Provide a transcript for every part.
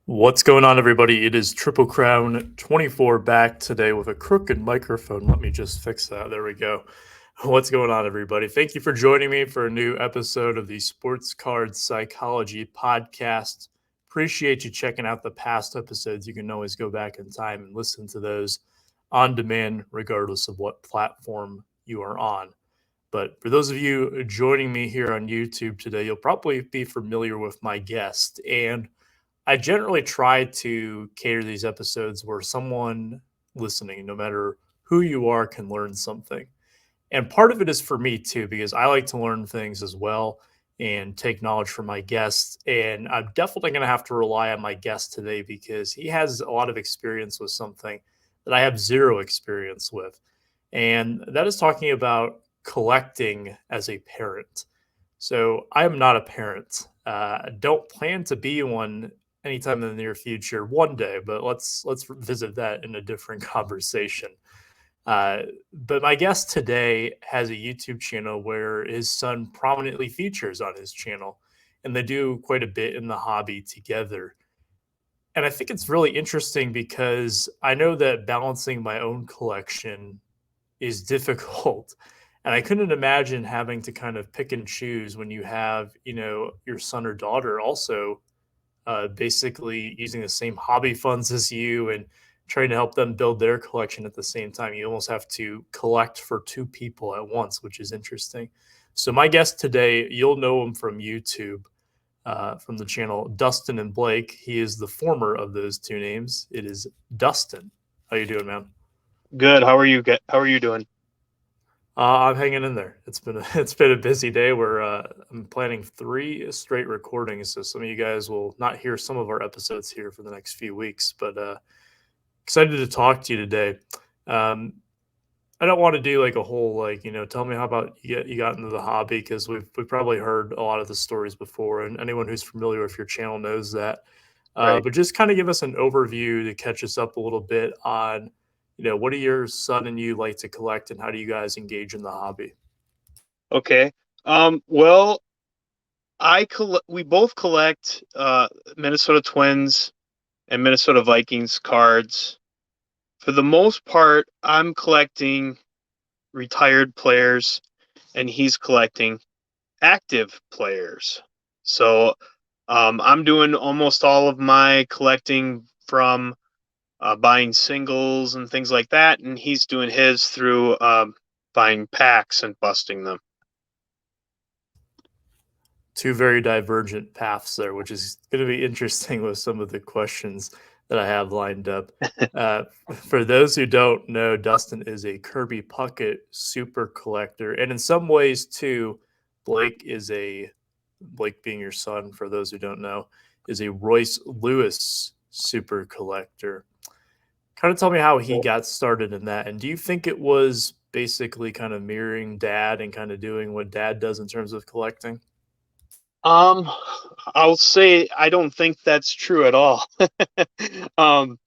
What's going on, everybody? It is TripleCrown24 back today with a crooked microphone. Let me just fix that. There we go. What's going on, everybody? Thank you for joining me for a new episode of the Sports Card Psychology Podcast. Appreciate you checking out the past episodes. You can always go back in time and listen to those on demand, regardless of what platform you are on. But for those of you joining me here on YouTube today, you'll probably be familiar with my guest. And I generally try to cater these episodes where someone listening, no matter who you are, can learn something. And part of it is for me too, because I like to learn things as well and take knowledge from my guests. And I'm definitely going to have to rely on my guest today because he has a lot of experience with something that I have zero experience with. And that is talking about collecting as a parent. So I am not a parent. I don't plan to be one anytime in the near future. One day, but let's visit that in a different conversation. But my guest today has a YouTube channel where his son prominently features on his channel, and they do quite a bit in the hobby together. And I think it's really interesting because I know that balancing my own collection is difficult. And I couldn't imagine having to kind of pick and choose when you have, your son or daughter also basically using the same hobby funds as you and trying to help them build their collection at the same time. You almost have to collect for two people at once, which is interesting. So my guest today, you'll know him from YouTube, from the channel Dustin and Blake. He is the former of those two names. It is Dustin. How you doing, man? Good. How are you? How are you doing? I'm hanging in there. It's been a busy day. I'm planning 3 straight recordings, so some of you guys will not hear some of our episodes here for the next few weeks. But excited to talk to you today. Um, I don't want to do like a whole tell me how about you got into the hobby because we've probably heard a lot of the stories before, and anyone who's familiar with your channel knows that. Right. But just kind of give us an overview to catch us up a little bit on, what do your son and you like to collect, and how do you guys engage in the hobby? Okay. Well, we both collect Minnesota Twins and Minnesota Vikings cards. For the most part, I'm collecting retired players and he's collecting active players. So, I'm doing almost all of my collecting from buying singles and things like that, and he's doing his through buying packs and busting them. Two very divergent paths there, which is going to be interesting with some of the questions that I have lined up. Uh, for those who don't know, Dustin is a Kirby Puckett super collector, and in some ways too, Blake being your son. For those who don't know, is a Royce Lewis super collector. Kind of tell me how he got started in that, and do you think it was basically kind of mirroring dad and kind of doing what dad does in terms of collecting? Um, I'll say I don't think that's true at all. um,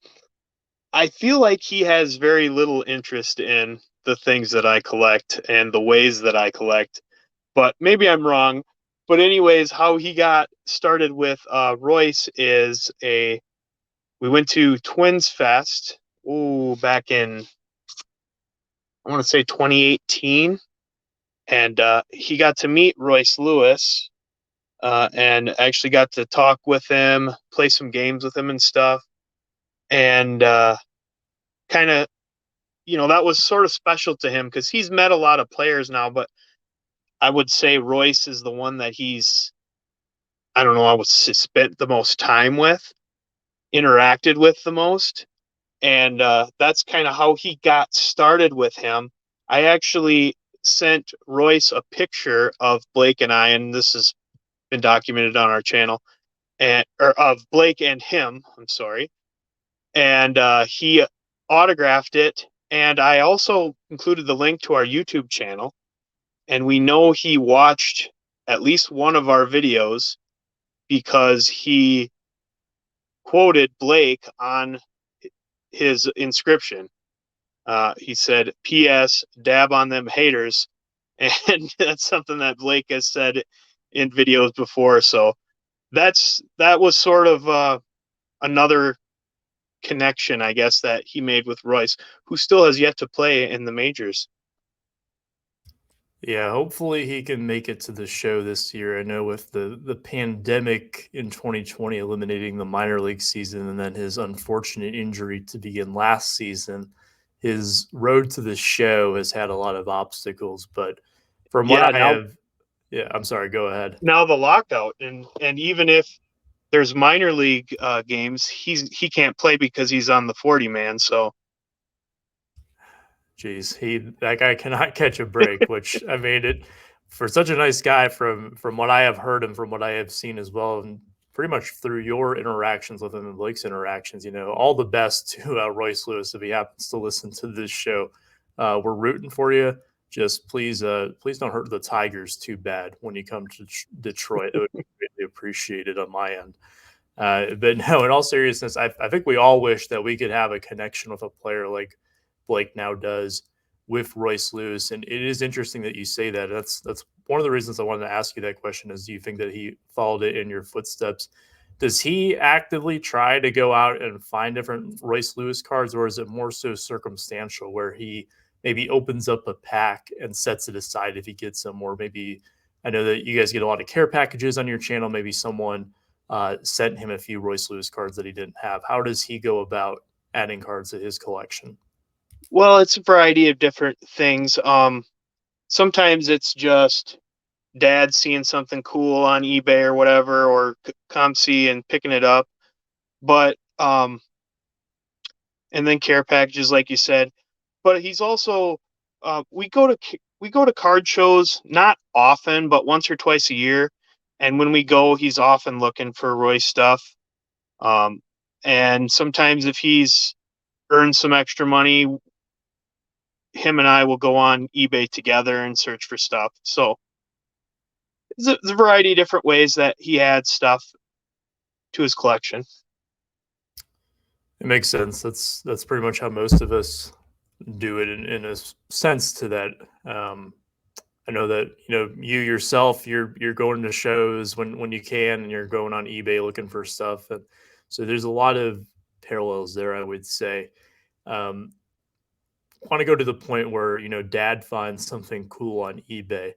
I feel like he has very little interest in the things that I collect and the ways that I collect, but maybe I'm wrong. But anyways, how he got started with Royce is we went to Twins Fest, back in, I want to say 2018, and he got to meet Royce Lewis, and actually got to talk with him, play some games with him and stuff. And kind of, that was sort of special to him because he's met a lot of players now, but I would say Royce is the one that I don't know, I would say spent the most time with, interacted with the most. And that's kind of how he got started with him. I actually sent Royce a picture of Blake and I, and this has been documented on our channel, and or of Blake and him. I'm sorry, and he autographed it. And I also included the link to our YouTube channel. And we know he watched at least one of our videos because he quoted Blake on his inscription. He said, "P.S. Dab on them haters," and that's something that Blake has said in videos before. So that was sort of another connection, I guess, that he made with Royce, who still has yet to play in the majors. Yeah, hopefully he can make it to the show this year. I know with the pandemic in 2020 eliminating the minor league season and then his unfortunate injury to begin last season, his road to the show has had a lot of obstacles. But from what Yeah, I have, yeah, I'm sorry, go ahead. now the lockout, and even if there's minor league games, he can't play because he's on the 40 man. So Jeez, that guy cannot catch a break, which I mean it for such a nice guy from what I have heard and from what I have seen as well, and pretty much through your interactions with him and Blake's interactions, all the best to Royce Lewis if he happens to listen to this show. We're rooting for you. Just please don't hurt the Tigers too bad when you come to Detroit. It would be greatly appreciated on my end. But no, in all seriousness, I think we all wish that we could have a connection with a player like Blake now does with Royce Lewis. And it is interesting that you say that. That's one of the reasons I wanted to ask you that question is do you think that he followed it in your footsteps? Does he actively try to go out and find different Royce Lewis cards, or is it more so circumstantial where he maybe opens up a pack and sets it aside if he gets them? Or maybe I know that you guys get a lot of care packages on your channel. Maybe someone sent him a few Royce Lewis cards that he didn't have. How does he go about adding cards to his collection? well, it's a variety of different things. Sometimes it's just dad seeing something cool on eBay or whatever, or ComC and picking it up. But and then care packages, like you said. But he's also we go to card shows not often, but once or twice a year. And when we go, he's often looking for Royce stuff. Um, and sometimes if he's earned some extra money, him and I will go on eBay together and search for stuff. So there's a variety of different ways that he adds stuff to his collection. It makes sense. That's pretty much how most of us do it in a sense to that. I know that you yourself you're going to shows when you can, and you're going on eBay looking for stuff, and so there's a lot of parallels there. I would say. Um, Want to go to the point where Dad finds something cool on eBay.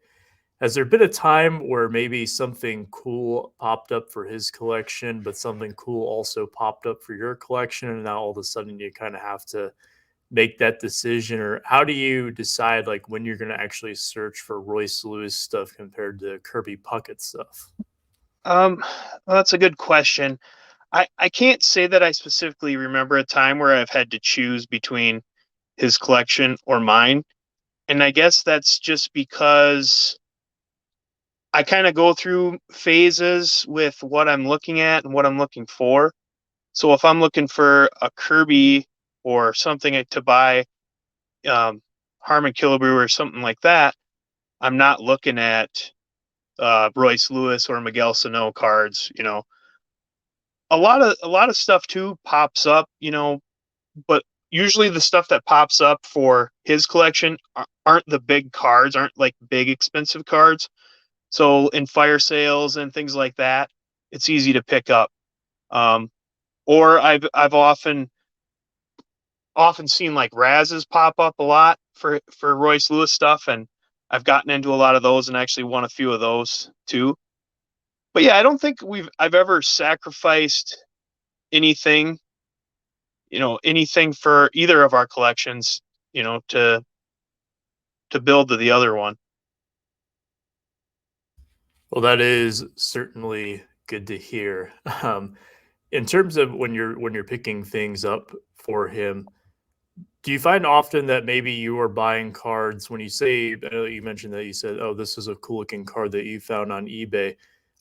Has there been a time where maybe something cool popped up for his collection, but something cool also popped up for your collection, and now all of a sudden you kind of have to make that decision? Or how do you decide like when you're going to actually search for Royce Lewis stuff compared to Kirby Puckett stuff? Well, that's a good question. I can't say that I specifically remember a time where I've had to choose between his collection or mine. And I guess that's just because I kind of go through phases with what I'm looking at and what I'm looking for. So if I'm looking for a Kirby or something to buy, um, Harmon Killebrew or something like that, I'm not looking at Royce Lewis or Miguel Sano cards. A lot of stuff too pops up. But usually the stuff that pops up for his collection aren't the big cards, aren't like big expensive cards. So in fire sales and things like that, it's easy to pick up. Um, or I've often seen like Razes pop up a lot for Royce Lewis stuff, and I've gotten into a lot of those and actually won a few of those too. But yeah, I don't think I've ever sacrificed anything, anything for either of our collections, to build to the other one. Well, that is certainly good to hear. In terms of when you're picking things up for him, do you find often that maybe you are buying cards when you say, I know you mentioned that you said, oh, this is a cool looking card that you found on eBay.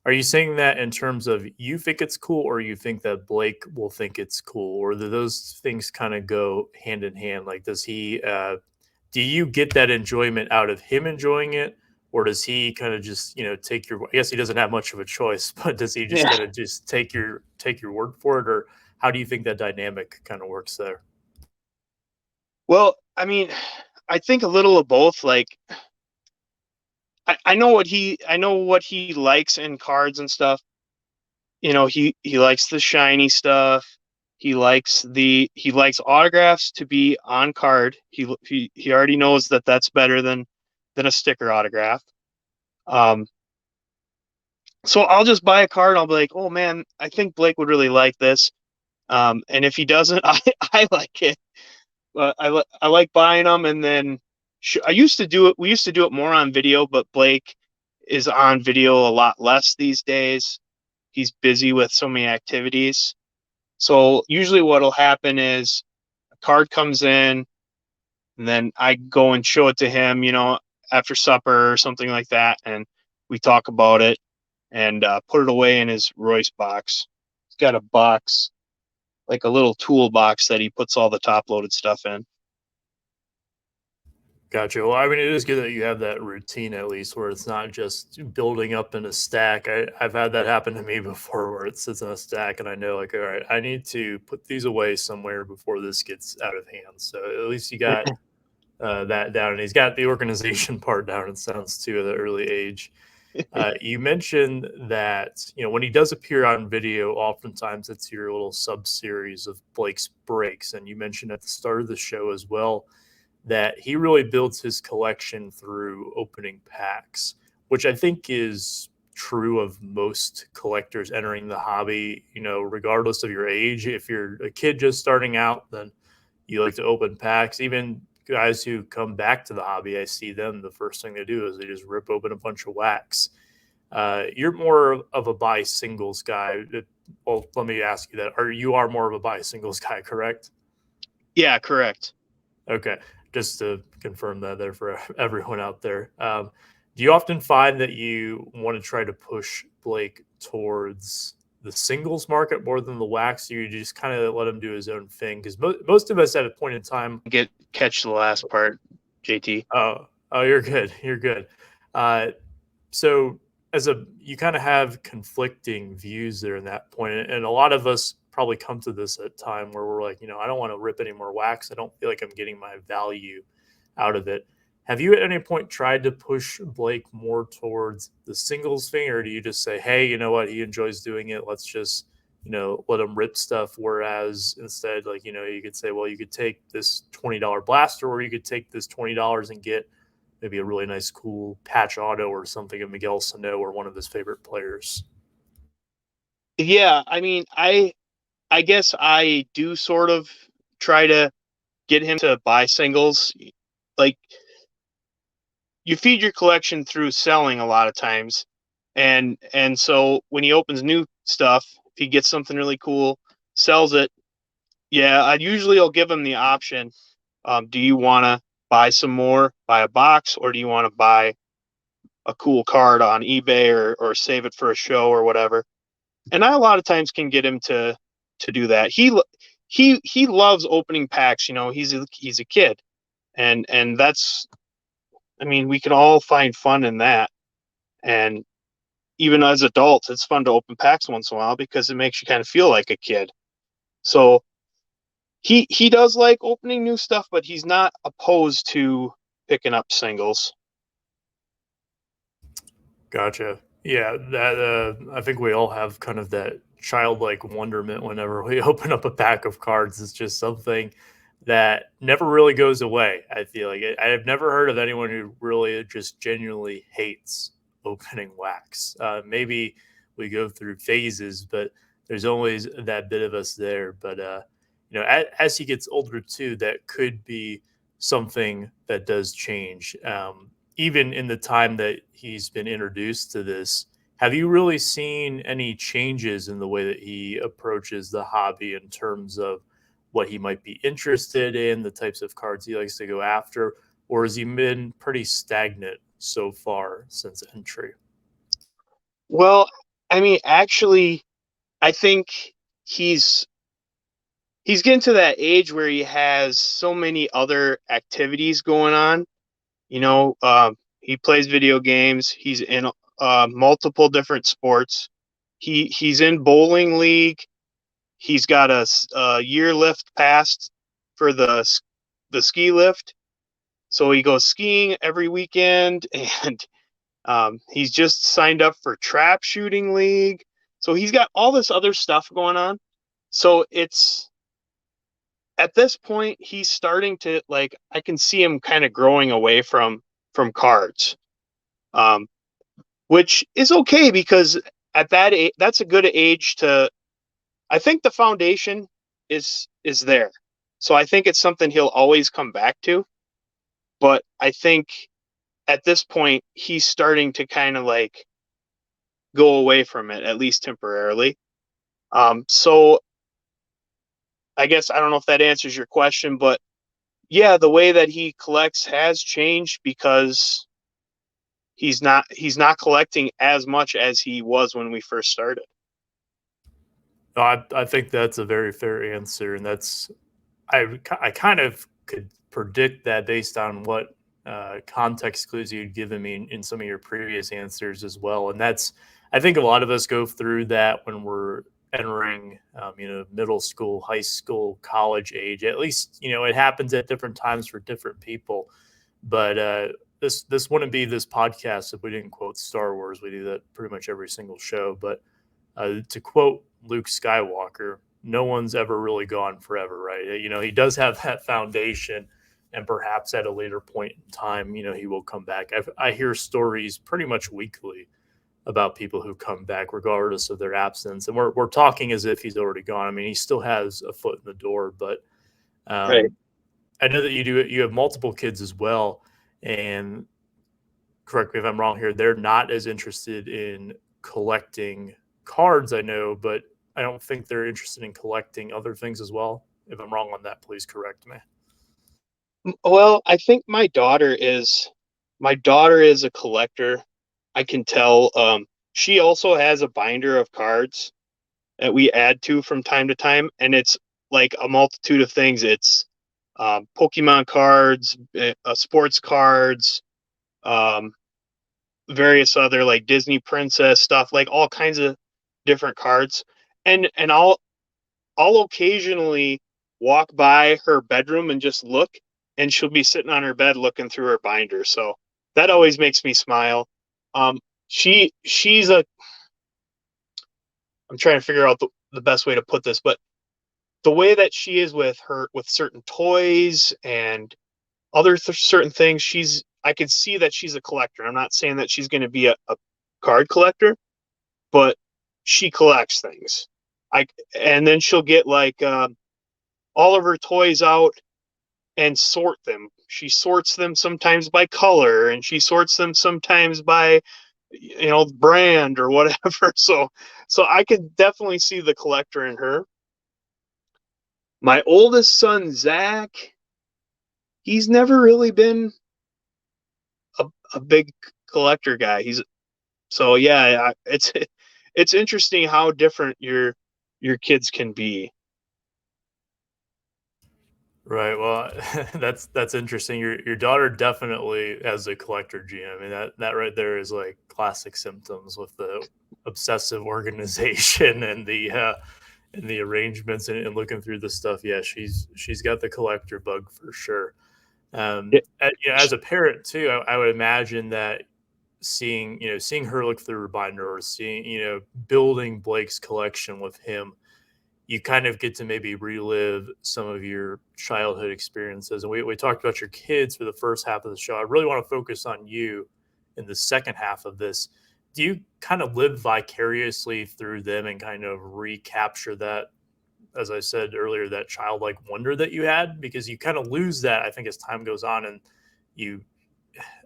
Are you saying that in terms of you think it's cool, or you think that Blake will think it's cool, or do those things kind of go hand in hand? Like, do you get that enjoyment out of him enjoying it, or does he kind of just take your? I guess he doesn't have much of a choice, but does he just Yeah. kind of just take your word for it, or how do you think that dynamic kind of works there? Well, I mean, I think a little of both. Like, I know what he likes in cards and stuff. he likes the shiny stuff. He likes autographs to be on card. He already knows that that's better than a sticker autograph. Um, so I'll just buy a card and I'll be like, oh man, I think Blake would really like this. And if he doesn't, I like it. I like buying them, and then I used to do it. We used to do it more on video, but Blake is on video a lot less these days. He's busy with so many activities. So usually what'll happen is a card comes in, and then I go and show it to him, after supper or something like that, and we talk about it and put it away in his Royce box. He's got a box, like a little toolbox that he puts all the top-loaded stuff in. Gotcha. Well, I mean, it is good that you have that routine at least, where it's not just building up in a stack. I've had that happen to me before, where it sits in a stack, and I know, like, all right, I need to put these away somewhere before this gets out of hand. So at least you got that down, and he's got the organization part down. It sounds too at an early age. You mentioned that when he does appear on video, oftentimes it's your little sub series of Blake's breaks, and you mentioned at the start of the show as well that he really builds his collection through opening packs, which I think is true of most collectors entering the hobby, regardless of your age. If you're a kid just starting out, then you like to open packs. Even guys who come back to the hobby, I see them, the first thing they do is they just rip open a bunch of wax. You're more of a buy singles guy. Well, let me ask you that. You are more of a buy singles guy, correct? Yeah, correct. Okay, just to confirm that there for everyone out there. Do you often find that you want to try to push Blake towards the singles market more than the wax? Or you just kind of let him do his own thing? Because most of us at a point in time Catch the last part, JT. Oh, you're good. You're good. So you kind of have conflicting views there in that point, and a lot of us probably come to this at time where we're like, I don't want to rip any more wax. I don't feel like I'm getting my value out of it. Have you at any point tried to push Blake more towards the singles thing, or do you just say, hey, you know what, he enjoys doing it, let's just let him rip stuff? Whereas instead, like, you could say, well, you could take this $20 blaster, or you could take this $20 and get maybe a really nice, cool patch auto or something of Miguel Sano or one of his favorite players. Yeah, I mean, I guess I do sort of try to get him to buy singles. Like, you feed your collection through selling a lot of times, and so when he opens new stuff, if he gets something really cool, sells it, yeah, I usually will give him the option. Do you want to buy some more, buy a box, or do you want to buy a cool card on eBay or save it for a show or whatever? And I a lot of times can get him to do that. He loves opening packs. He's a kid, and that's, I mean, we can all find fun in that. And even as adults, it's fun to open packs once in a while because it makes you kind of feel like a kid. So he does like opening new stuff, but he's not opposed to picking up singles. Gotcha. Yeah, that I think we all have kind of that childlike wonderment whenever we open up a pack of cards. It's just something that never really goes away. I feel like I've never heard of anyone who really just genuinely hates opening wax. Maybe we go through phases, but there's always that bit of us there. But as he gets older too, that could be something that does change. Even in the time that he's been introduced to this, have you really seen any changes in the way that he approaches the hobby in terms of what he might be interested in, the types of cards he likes to go after, or has he been pretty stagnant so far since entry? Well, I mean, actually, I think he's he's getting to that age where he has so many other activities going on. He plays video games. He's in multiple different sports. He's in bowling league. He's got a year lift pass for the ski lift, so he goes skiing every weekend, and he's just signed up for trap shooting league. So he's got all this other stuff going on. So it's at this point he's starting to like I can see him kind of growing away from cards. Um, which is okay because at that age, that's a good age to I think the foundation is there. So I think it's something he'll always come back to, but I think at this point he's starting to kind of like go away from it at least temporarily. So I guess I don't know if that answers your question, but yeah, the way that he collects has changed because he's not collecting as much as he was when we first started. No, I think that's a very fair answer, and that's I kind of could predict that based on what context clues you'd given me in some of your previous answers as well. And that's I think a lot of us go through that when we're entering, middle school, high school, college age. At least it happens at different times for different people. But this wouldn't be this podcast if we didn't quote Star Wars. We do that pretty much every single show. But to quote Luke Skywalker, no one's ever really gone forever, right? He does have that foundation, and perhaps at a later point in time, he will come back. I hear stories pretty much weekly about people who come back regardless of their absence, and we're talking as if he's already gone. I mean, he still has a foot in the door, but Right. um, I know that you have multiple kids as well, and correct me if I'm wrong here. They're not as interested in collecting cards, I know, but I don't think they're interested in collecting other things as well. If I'm wrong on that, please correct me. Well, I think my daughter is a collector. I can tell. She also has a binder of cards that we add to from time to time, and it's like a multitude of things. It's Pokemon cards, sports cards, um, various other like Disney princess stuff, like all kinds of different cards. And I'll occasionally walk by her bedroom and just look, and she'll be sitting on her bed looking through her binder. So that always makes me smile. Um, she's a. I'm trying to figure out the best way to put this, but the way that she is with certain toys and other certain things, I can see that she's a collector. I'm not saying that she's going to be a card collector, but she collects things. I and then she'll get like all of her toys out and sort them. She sorts them sometimes by color, and she sorts them sometimes by brand or whatever. So I could definitely see the collector in her. My oldest son Zach, he's never really been a big collector guy. He's so yeah, it's interesting how different your kids can be. Right. Well, that's interesting. Your daughter definitely has a collector gene. I mean, that right there is like classic symptoms with the obsessive organization and the arrangements and looking through the stuff. Yeah, she's got the collector bug for sure. Yeah, As a parent too, I would imagine that seeing her look through her binder or seeing building Blake's collection with him, you kind of get to maybe relive some of your childhood experiences. And we talked about your kids for the first half of the show. I really want to focus on you in the second half of this. Do you kind of live vicariously through them and kind of recapture that, as I said earlier, that childlike wonder that you had? Because you kind of lose that, I think, as time goes on, and you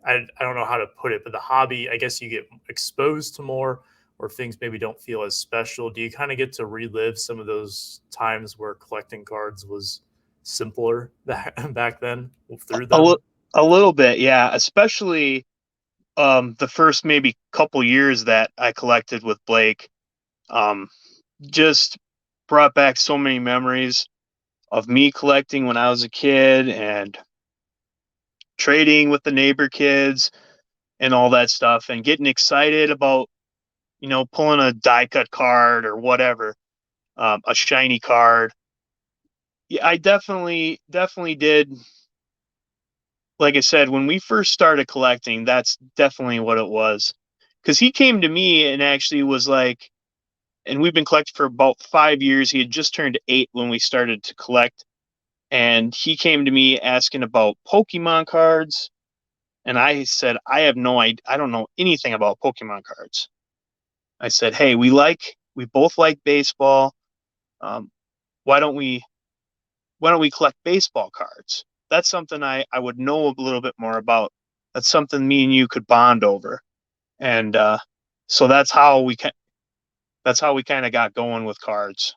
I don't know how to put it, but the hobby, I guess you get exposed to more, or things maybe don't feel as special. Do you kind of get to relive some of those times where collecting cards was simpler back then through a, li- them? a little bit, yeah. Especially the first maybe couple years that I collected with Blake, um, just brought back so many memories of me collecting when I was a kid and trading with the neighbor kids and all that stuff, and getting excited about pulling a die cut card or whatever, a shiny card. Yeah, I definitely did. Like I said, when we first started collecting, that's definitely what it was. Because he came to me and actually was like, and we've been collecting for about 5 years. He had just turned 8 when we started to collect, and he came to me asking about Pokemon cards, and I said, I have no idea. I don't know anything about Pokemon cards. I said, hey, we both like baseball. Um, why don't we collect baseball cards? That's something I would know a little bit more about. That's something me and you could bond over, and so that's how we kind of got going with cards.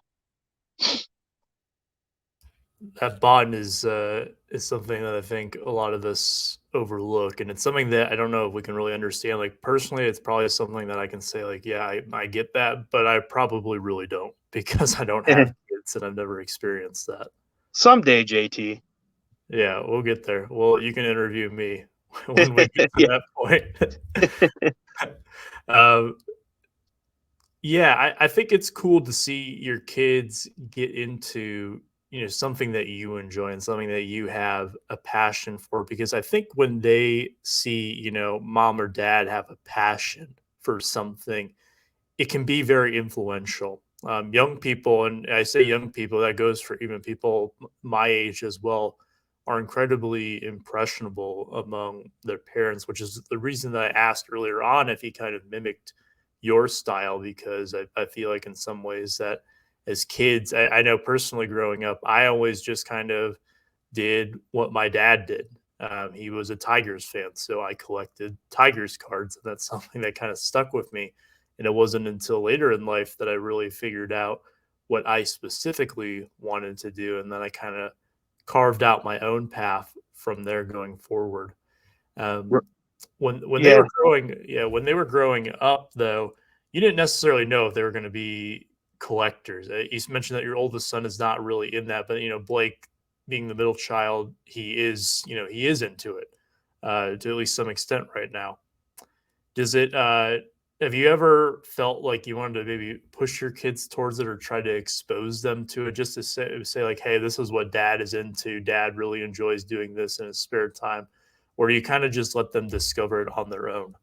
That bond is something that I think a lot of us overlook, and it's something that I don't know if we can really understand. Like personally, it's probably something that I can say, like, yeah, I get that, but I probably really don't because I don't have kids and I've never experienced that. Someday, JT. Yeah, we'll get there. Well, you can interview me when we get to Yeah. that point. um, yeah, I think it's cool to see your kids get into, something that you enjoy and something that you have a passion for. Because I think when they see, mom or dad have a passion for something, it can be very influential. Young people, and I say young people, that goes for even people my age as well, are incredibly impressionable among their parents, which is the reason that I asked earlier on if he kind of mimicked your style, because I feel like in some ways that as kids, I know personally growing up, I always just kind of did what my dad did. He was a Tigers fan, so I collected Tigers cards, and that's something that kind of stuck with me. And it wasn't until later in life that I really figured out what I specifically wanted to do, and then I kind of carved out my own path from there going forward. Um, when they Yeah. were when they were growing up, though, you didn't necessarily know if they were going to be collectors. You mentioned that your oldest son is not really in that, but Blake, being the middle child, he is into it to at least some extent right now. Does it? Have you ever felt like you wanted to maybe push your kids towards it or try to expose them to it, just to say like, hey, this is what dad is into. Dad really enjoys doing this in his spare time, or do you kind of just let them discover it on their own?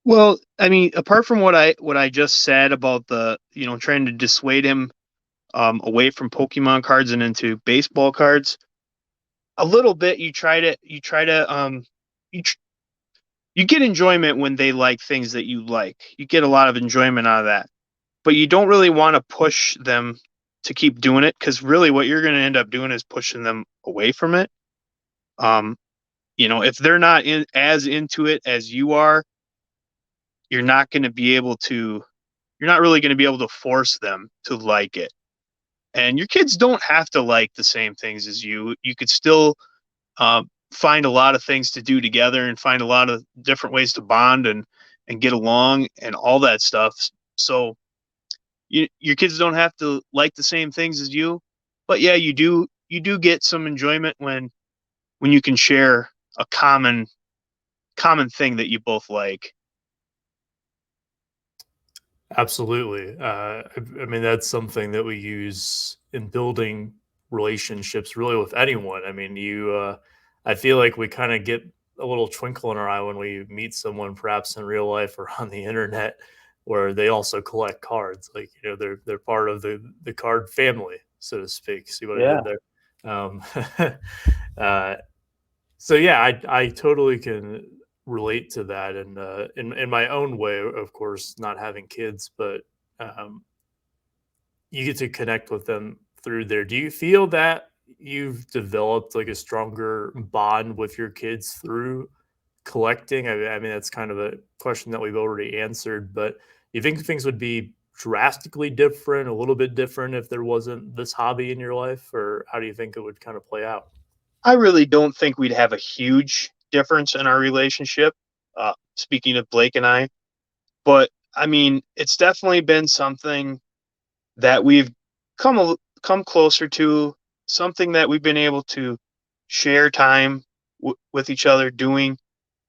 Well, I mean, apart from what I just said about the trying to dissuade him away from Pokemon cards and into baseball cards, a little bit you tr- you get enjoyment when they like things that you like. You get a lot of enjoyment out of that, but you don't really want to push them to keep doing it, because really what you're going to end up doing is pushing them away from it. Um, if they're not as into it as you are, you're not going to be able to. You're not really going to be able to force them to like it. And your kids don't have to like the same things as you. You could still find a lot of things to do together and find a lot of different ways to bond and get along and all that stuff. So your kids don't have to like the same things as you, but yeah, you do get some enjoyment when you can share a common thing that you both like. Absolutely. I mean, that's something that we use in building relationships really with anyone. I mean, I feel like we kind of get a little twinkle in our eye when we meet someone, perhaps in real life or on the internet, where they also collect cards. Like, they're part of the card family, so to speak. See what I Yeah. did there? Um, uh, so yeah, I totally can relate to that, and in my own way, of course, not having kids, but um, you get to connect with them through there. Do you feel that you've developed like a stronger bond with your kids through collecting? I mean, that's kind of a question that we've already answered, but you think things would be drastically different, a little bit different if there wasn't this hobby in your life, or how do you think it would kind of play out? I really don't think we'd have a huge difference in our relationship. Speaking of Blake and I, but I mean, it's definitely been something that we've come closer to, something that we've been able to share time with each other doing.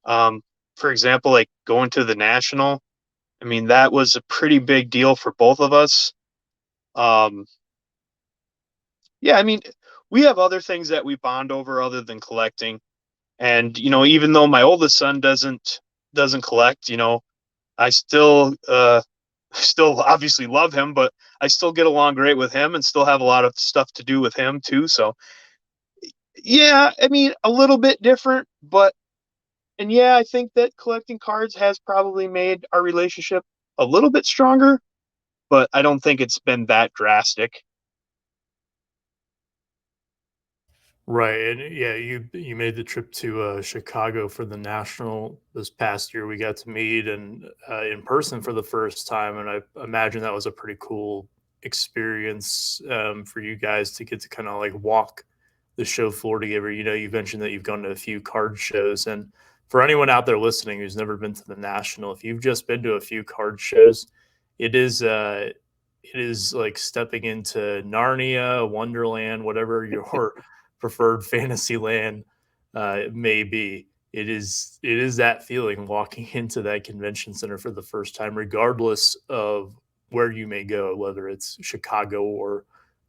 Um, for example, like going to the national. I mean, that was a pretty big deal for both of us. Um, yeah, I mean, we have other things that we bond over other than collecting. And even though my oldest son doesn't collect, I still still obviously love him, but I still get along great with him and still have a lot of stuff to do with him too. So yeah, I mean, a little bit different, but and yeah, I think that collecting cards has probably made our relationship a little bit stronger, but I don't think it's been that drastic. Right, and yeah, you made the trip to Chicago for the national this past year. We got to meet and in person for the first time, and I imagine that was a pretty cool experience for you guys to get to kind of like walk the show floor together. You know, you mentioned that you've gone to a few card shows, and for anyone out there listening who's never been to the national, if you've just been to a few card shows, it is it is like stepping into Narnia, Wonderland, whatever your preferred fantasy land may be. It is that feeling walking into that convention center for the first time, regardless of where you may go, whether it's Chicago or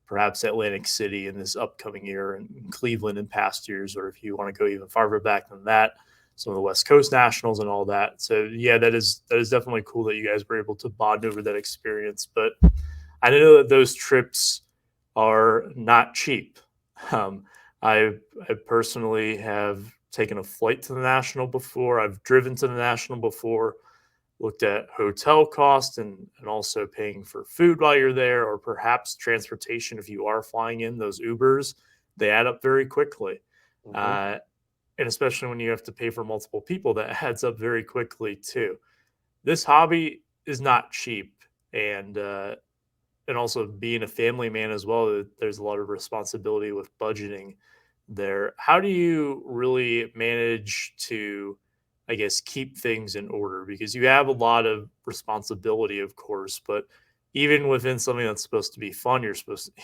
perhaps Atlantic City in this upcoming year, and Cleveland in past years, or if you want to go even farther back than that, some of the West Coast Nationals and all that. So yeah, that is definitely cool that you guys were able to bond over that experience. But I know that those trips are not cheap. Um, I personally have taken a flight to the National before. I've driven to the National before, looked at hotel cost and also paying for food while you're there, or perhaps transportation if you are flying in those Ubers. They add up very quickly. Hmm. Uh, and especially when you have to pay for multiple people, that adds up very quickly too. This hobby is not cheap, and also being a family man as well, there's a lot of responsibility with budgeting there. How do you really manage to, I guess, keep things in order? Because you have a lot of responsibility, of course, but even within something that's supposed to be fun,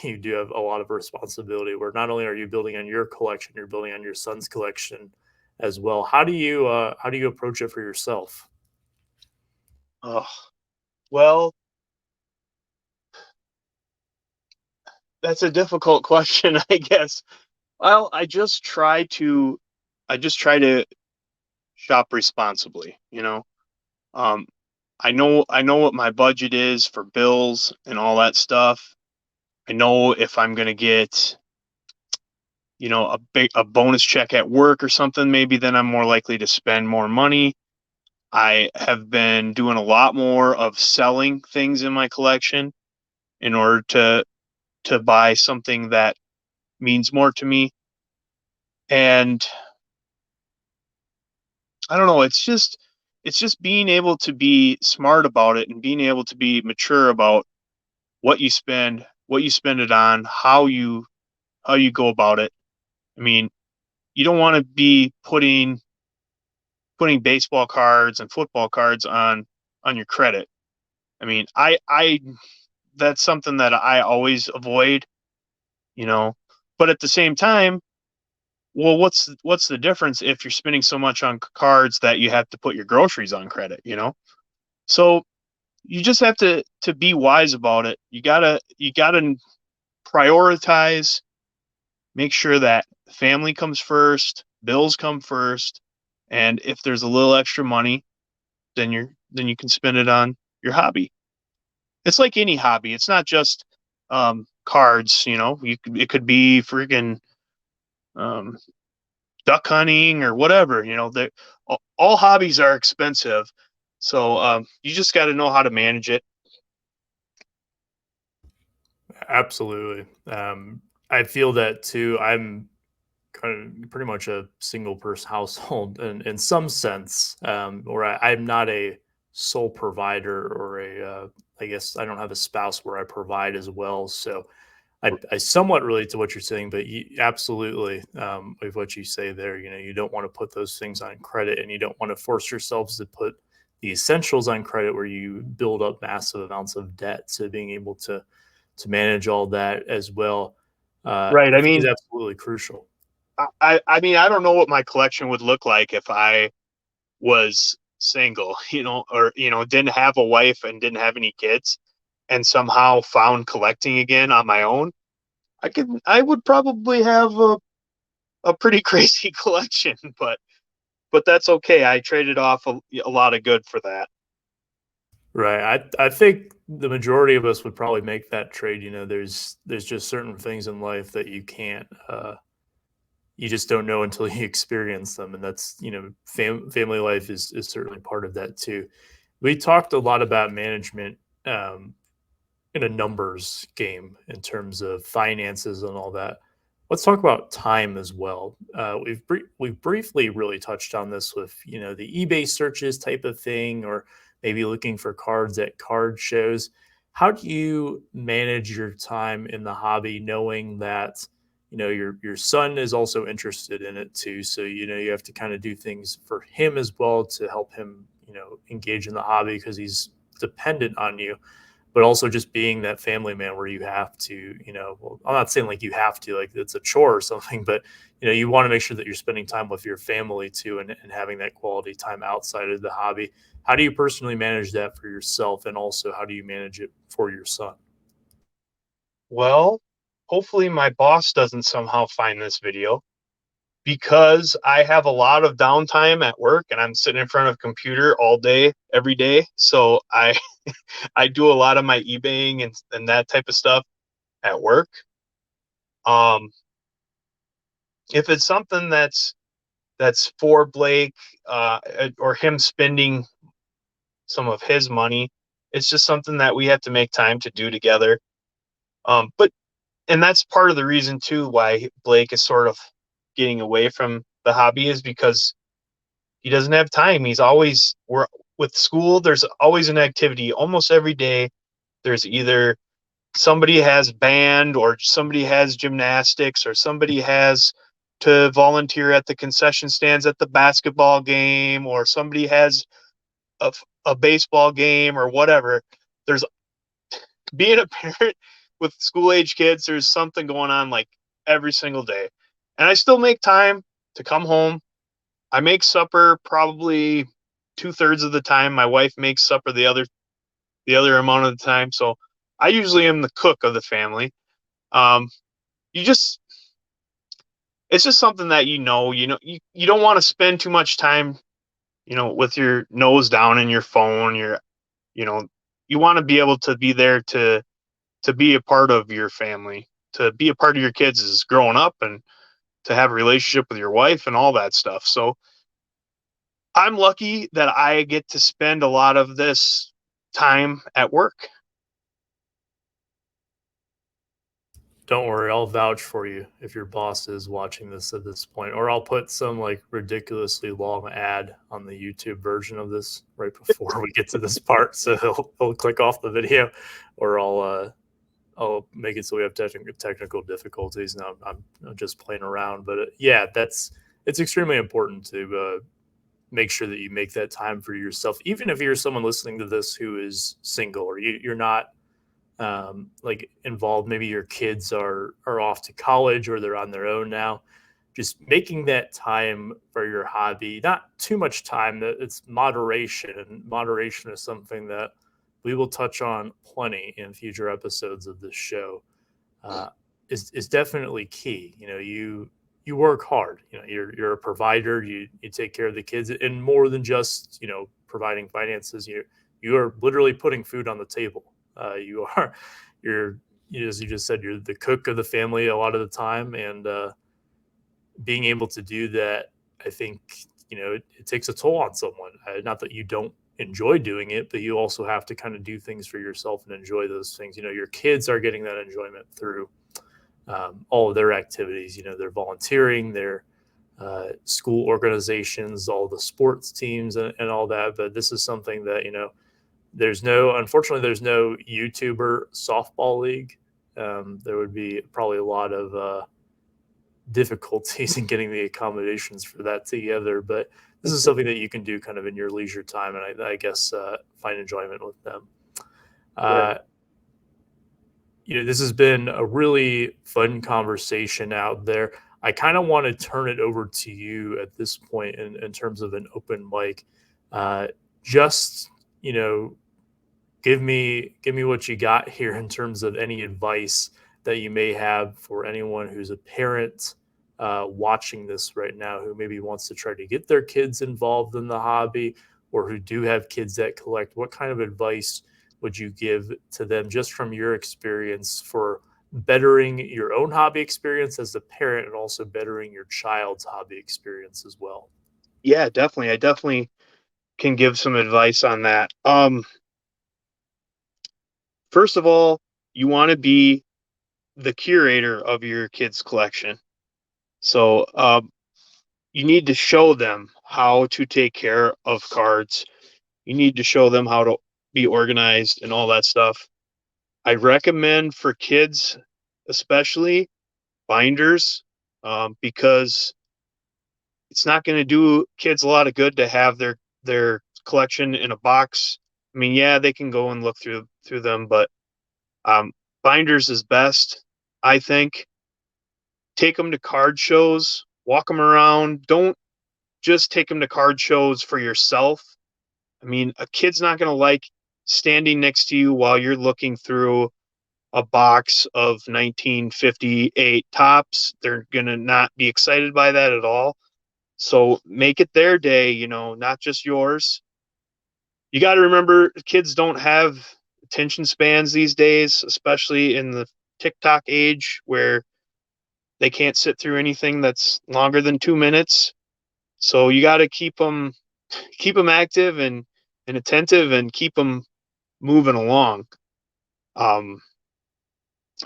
you do have a lot of responsibility where not only are you building on your collection, you're building on your son's collection as well. How do you approach it for yourself? Oh, well, that's a difficult question, I guess. Well, I just try to shop responsibly, you know. Um, I know what my budget is for bills and all that stuff. I know if I'm gonna get, a bonus check at work or something, maybe then I'm more likely to spend more money. I have been doing a lot more of selling things in my collection in order to buy something that means more to me. And I don't know, it's just being able to be smart about it and being able to be mature about what you spend it on, how you go about it. I mean, you don't want to be putting baseball cards and football cards on your credit. I mean, I that's something that I always avoid, you know. But at the same time, well, what's the difference if you're spending so much on cards that you have to put your groceries on credit, you know? So you just have to be wise about it. You gotta prioritize, make sure that family comes first, bills come first, and if there's a little extra money, then you can spend it on your hobby. It's like any hobby. It's not just cards, you know. It could be freaking um, duck hunting or whatever. You know, all hobbies are expensive, so you just got to know how to manage it. Absolutely. I feel that too. I'm kind of pretty much a single person household in some sense, or I'm not a sole provider or I guess I don't have a spouse where I provide as well. So I somewhat relate to what you're saying, but absolutely, with what you say there, you don't want to put those things on credit, and you don't want to force yourselves to put the essentials on credit where you build up massive amounts of debt. So being able to manage all that as well, Right. I I think is mean, absolutely crucial. I mean, I don't know what my collection would look like if I was single, or didn't have a wife and didn't have any kids, and somehow found collecting again on my own. I would probably have a pretty crazy collection, but that's okay. I traded off a lot of good for that. Right. I think the majority of us would probably make that trade. There's just certain things in life that you can't you just don't know until you experience them, and that's family life is certainly part of that too. We talked a lot about management um, in a numbers game in terms of finances and all that. Let's talk about time as well. We've briefly really touched on this with the eBay searches type of thing, or maybe looking for cards at card shows. How do you manage your time in the hobby, knowing that your son is also interested in it too? So you have to kind of do things for him as well to help him engage in the hobby because he's dependent on you, but also just being that family man where you have to, well, I'm not saying like you have to, like it's a chore or something, but you want to make sure that you're spending time with your family too, and having that quality time outside of the hobby. How do you personally manage that for yourself? And also, how do you manage it for your son? Well, hopefully my boss doesn't somehow find this video because I have a lot of downtime at work and I'm sitting in front of a computer all day, every day. So I I do a lot of my eBaying and that type of stuff at work. Um, if it's something that's for Blake, or him spending some of his money, it's just something that we have to make time to do together. But and that's part of the reason too why Blake is sort of getting away from the hobby is because he doesn't have time. He's always we're with school. There's always an activity almost every day. There's either somebody has band or somebody has gymnastics or somebody has to volunteer at the concession stands at the basketball game or somebody has a, a baseball game or whatever. There's being a parent with school age kids, there's something going on like every single day. And I still make time to come home. I make supper probably 2/3 of the time. My wife makes supper the other amount of the time. So I usually am the cook of the family. Um, you just it's just something that you don't want to spend too much time, with your nose down in your phone. You know, you want to be able to be there to be a part of your family, to be a part of your kids is growing up and to have a relationship with your wife and all that stuff. So I'm lucky that I get to spend a lot of this time at work. Don't worry, I'll vouch for you if your boss is watching this at this point, or I'll put some like ridiculously long ad on the YouTube version of this right before we get to this part, so he'll click off the video, or I'll make it so we have technical difficulties. Now I'm just playing around, but yeah, it's extremely important to make sure that you make that time for yourself, even if you're someone listening to this who is single, or you're not like involved. Maybe your kids are off to college or they're on their own now. Just making that time for your hobby, not too much time. That it's moderation, and moderation is something that we will touch on plenty in future episodes of this show. Uh, is definitely key. You work hard. You're a provider. You take care of the kids, and more than just providing finances. You are literally putting food on the table. You are you're as you just said, you're the cook of the family a lot of the time, and being able to do that, I think it takes a toll on someone. Not that you don't enjoy doing it, but you also have to kind of do things for yourself and enjoy those things. Your kids are getting that enjoyment through all of their activities. They're volunteering, their school organizations, all the sports teams, and all that. But this is something that unfortunately, there's no YouTuber softball league. There would be probably a lot of difficulties in getting the accommodations for that together. But this is something that you can do kind of in your leisure time, and I guess find enjoyment with them. Right. Uh, this has been a really fun conversation out there. I kind of want to turn it over to you at this point in terms of an open mic. Uh, just you know, give me what you got here in terms of any advice that you may have for anyone who's a parent watching this right now, who maybe wants to try to get their kids involved in the hobby, or who do have kids that collect, what kind of advice would you give to them just from your experience for bettering your own hobby experience as a parent and also bettering your child's hobby experience as well? Yeah, definitely. I definitely can give some advice on that. First of all, you want to be the curator of your kids' collection. So you need to show them how to take care of cards. You need to show them how to be organized and all that stuff. I recommend for kids, especially binders, because it's not going to do kids a lot of good to have their collection in a box. I mean, yeah, they can go and look through them, but um, binders is best, I think. Take them to card shows, walk them around. Don't just take them to card shows for yourself. I mean, a kid's not going to like standing next to you while you're looking through a box of 1958 tops. They're going to not be excited by that at all. So make it their day, not just yours. You got to remember kids don't have attention spans these days, especially in the TikTok age where they can't sit through anything that's longer than 2 minutes. So you got to keep them active and attentive and keep them moving along. Um,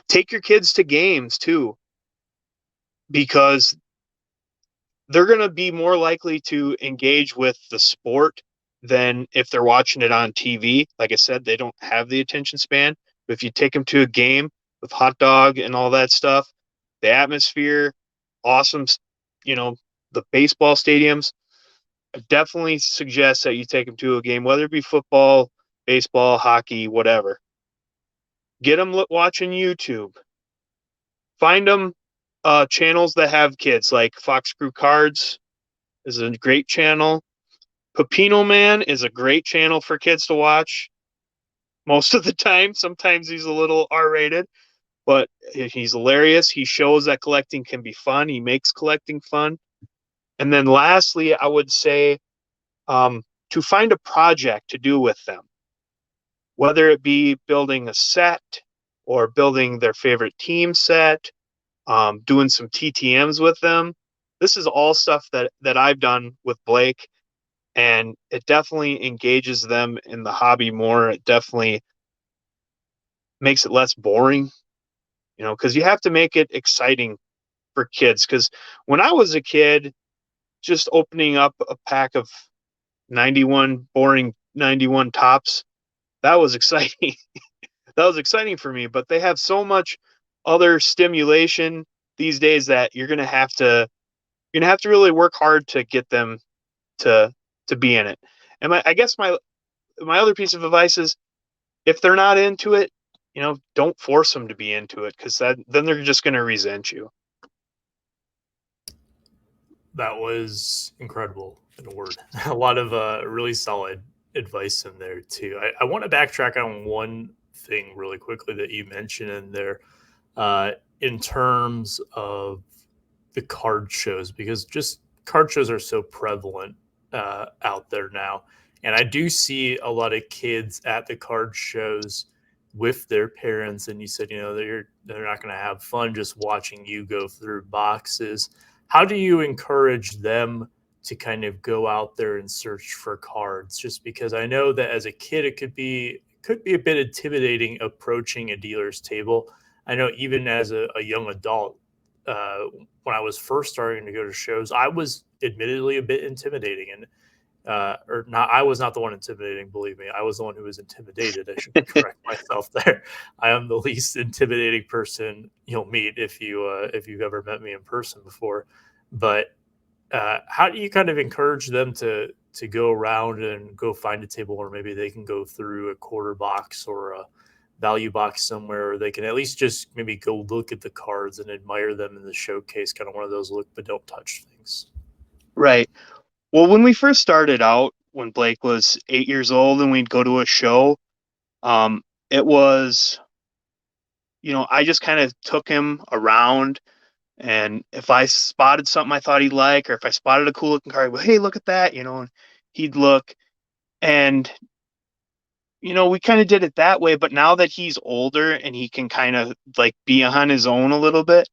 Take your kids to games too, because they're going to be more likely to engage with the sport than if they're watching it on TV. Like I said, they don't have the attention span. But if you take them to a game with hot dog and all that stuff, the atmosphere, awesome, you know, the baseball stadiums, I definitely suggest that you take them to a game, whether it be football, baseball, hockey, whatever. Get them watching YouTube. Find them channels that have kids, like Fox Crew Cards is a great channel. Pepino Man is a great channel for kids to watch most of the time. Sometimes he's a little R-rated, but he's hilarious. He shows that collecting can be fun. He makes collecting fun. And then lastly, I would say to find a project to do with them, whether it be building a set or building their favorite team set, doing some TTMs with them. This is all stuff that I've done with Blake, and it definitely engages them in the hobby more. It definitely makes it less boring, because you have to make it exciting for kids. Because when I was a kid, just opening up a pack of 91 boring 91 tops, that was exciting. That was exciting for me. But they have so much other stimulation these days that you're gonna have to really work hard to get them to be in it. And I guess my other piece of advice is, if they're not into it, don't force them to be into it, because then they're just going to resent you. That was incredible in a word. A lot of really solid advice in there too. I want to backtrack on one thing really quickly that you mentioned in there, in terms of the card shows, because just card shows are so prevalent out there now. And I do see a lot of kids at the card shows with their parents. And you said, they're not going to have fun just watching you go through boxes. How do you encourage them to kind of go out there and search for cards? Just because I know that as a kid, it could be a bit intimidating approaching a dealer's table. I know even as a young adult, when I was first starting to go to shows, I was admittedly a bit intimidating, and or not. I was not the one intimidating. Believe me, I was the one who was intimidated. I should correct myself there. I am the least intimidating person you'll meet if you've ever met me in person before. But how do you kind of encourage them to go around and go find a table, or maybe they can go through a quarter box or a value box somewhere, or they can at least just maybe go look at the cards and admire them in the showcase, kind of one of those look but don't touch things? Right. Well, when we first started out, when Blake was 8 years old and we'd go to a show, it was, I just kind of took him around. And if I spotted something I thought he'd like, or if I spotted a cool looking card, well, hey, look at that, and he'd look. And we kind of did it that way, but now that he's older and he can kind of like be on his own a little bit,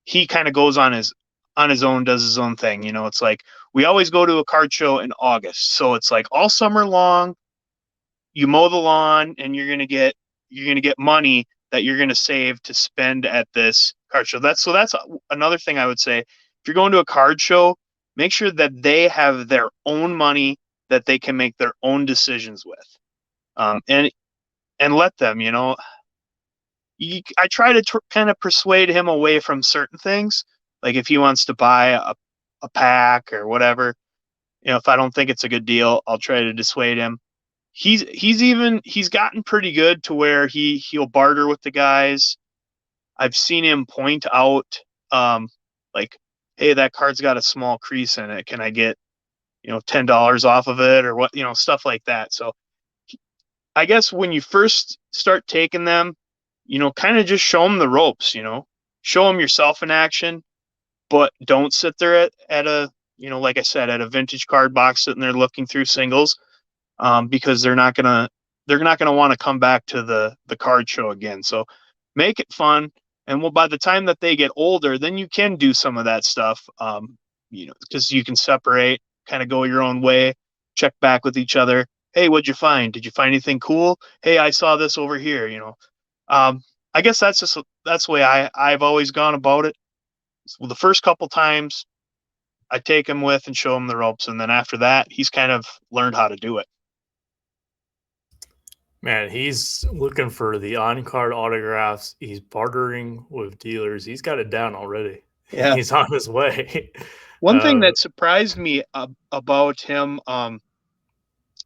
he kind of goes on his own, does his own thing. It's like we always go to a card show in August. So it's like all summer long, you mow the lawn and you're gonna get money that you're gonna save to spend at this card show. That's another thing I would say. If you're going to a card show, make sure that they have their own money that they can make their own decisions with. And let them. I try to kind of persuade him away from certain things. Like if he wants to buy a pack or whatever, if I don't think it's a good deal, I'll try to dissuade him. He's gotten pretty good to where he'll barter with the guys. I've seen him point out, like, hey, that card's got a small crease in it. Can I get, $10 off of it or what, stuff like that. So I guess when you first start taking them, kind of just show them the ropes, show them yourself in action, but don't sit there at a, like I said, at a vintage card box sitting there looking through singles, because they're not gonna want to come back to the card show again. So make it fun, and by the time that they get older, then you can do some of that stuff, because you can separate, kind of go your own way, check back with each other. Hey, what'd you find? Did you find anything cool? Hey, I saw this over here. I guess that's the way I've always gone about it. So the first couple times I take him with and show him the ropes, and then after that, he's kind of learned how to do it. Man, he's looking for the on-card autographs. He's bartering with dealers. He's got it down already. Yeah. He's on his way. One thing that surprised me about him,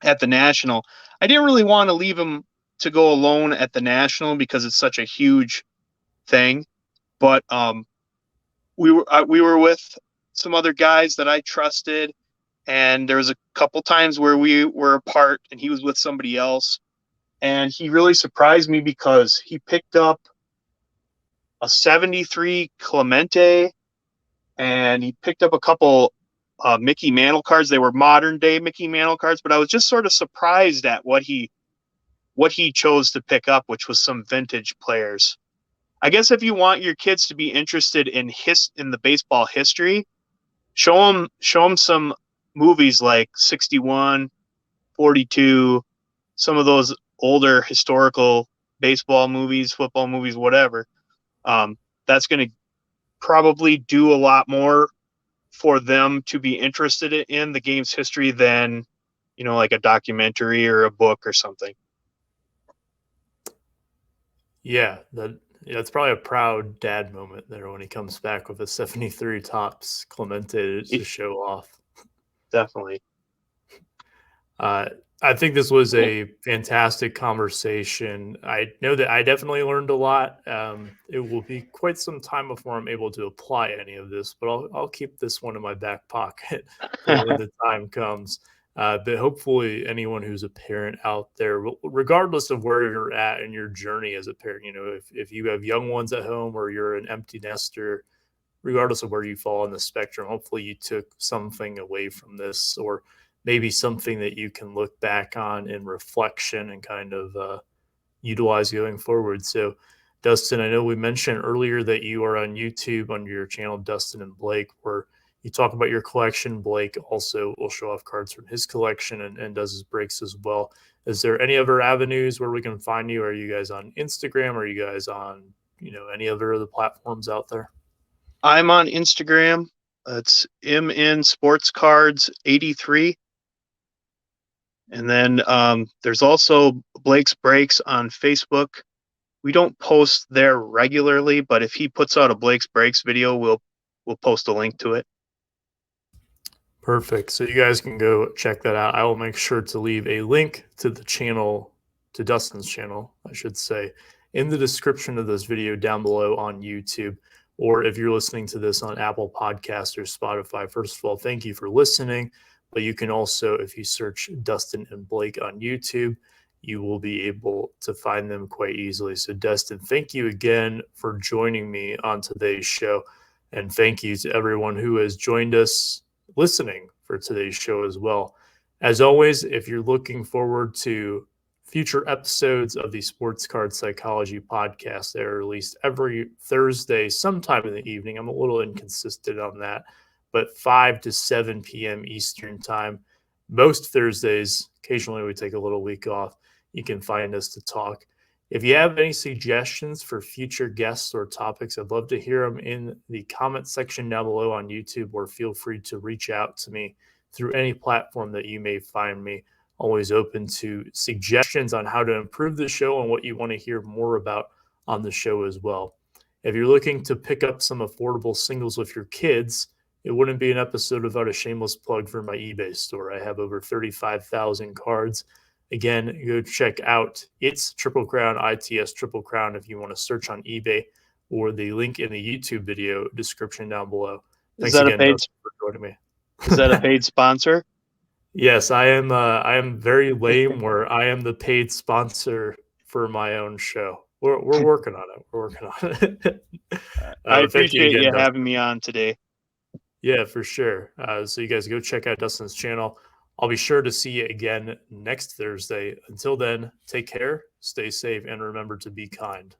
at the National, I didn't really want to leave him to go alone at the National because it's such a huge thing. But we were with some other guys that I trusted, and there was a couple times where we were apart and he was with somebody else, and he really surprised me because he picked up a 73 Clemente, and he picked up a couple Mickey Mantle cards. They were modern day Mickey Mantle cards, but I was just sort of surprised at what he chose to pick up, which was some vintage players. I guess if you want your kids to be interested in the baseball history, show them some movies like 61, 42, some of those older historical baseball movies, football movies, whatever. That's going to probably do a lot more for them to be interested in the game's history than, like a documentary or a book or something. Yeah, that's probably a proud dad moment there when he comes back with a 73 tops Clemente to show off. Definitely. I think this was a fantastic conversation. I know that I definitely learned a lot. It will be quite some time before I'm able to apply any of this, but I'll keep this one in my back pocket for when the time comes. But hopefully, anyone who's a parent out there, regardless of where you're at in your journey as a parent, if you have young ones at home or you're an empty nester, regardless of where you fall on the spectrum, hopefully you took something away from this, or maybe something that you can look back on in reflection and kind of utilize going forward. So, Dustin, I know we mentioned earlier that you are on YouTube on your channel, Dustin and Blake, where you talk about your collection. Blake also will show off cards from his collection and does his breaks as well. Is there any other avenues where we can find you? Are you guys on Instagram? Are you guys on, any other of the platforms out there? I'm on Instagram. It's MN Sports Cards 83. And then there's also Blake's Breaks on Facebook. We don't post there regularly, but if he puts out a Blake's Breaks video, we'll post a link to it. Perfect. So you guys can go check that out. I will make sure to leave a link to the channel, to Dustin's channel, I should say, in the description of this video down below on YouTube. Or if you're listening to this on Apple Podcasts or Spotify, first of all, thank you for listening. But you can also, if you search Dustin and Blake on YouTube, you will be able to find them quite easily. So, Dustin, thank you again for joining me on today's show. And thank you to everyone who has joined us listening for today's show as well. As always, if you're looking forward to future episodes of the Sports Card Psychology podcast, they're released every Thursday, sometime in the evening. I'm a little inconsistent on that, but 5 to 7 p.m. Eastern time. Most Thursdays, occasionally we take a little week off. You can find us to talk. If you have any suggestions for future guests or topics, I'd love to hear them in the comment section down below on YouTube, or feel free to reach out to me through any platform that you may find me. Always open to suggestions on how to improve the show and what you want to hear more about on the show as well. If you're looking to pick up some affordable singles with your kids, it wouldn't be an episode without a shameless plug for my eBay store. I have over 35,000 cards. Again, go check out It's Triple Crown, ITS Triple Crown, if you want to search on eBay, or the link in the YouTube video description down below. Is Thanks that a again, paid? Dustin, for joining me. Is that a paid sponsor? Yes, I am. I am very lame. Where I am the paid sponsor for my own show. We're working on it. We're working on it. I Thank you appreciate again, you Dustin. having me on today. Yeah, for sure. So you guys go check out Dustin's channel. I'll be sure to see you again next Thursday. Until then, take care, stay safe, and remember to be kind.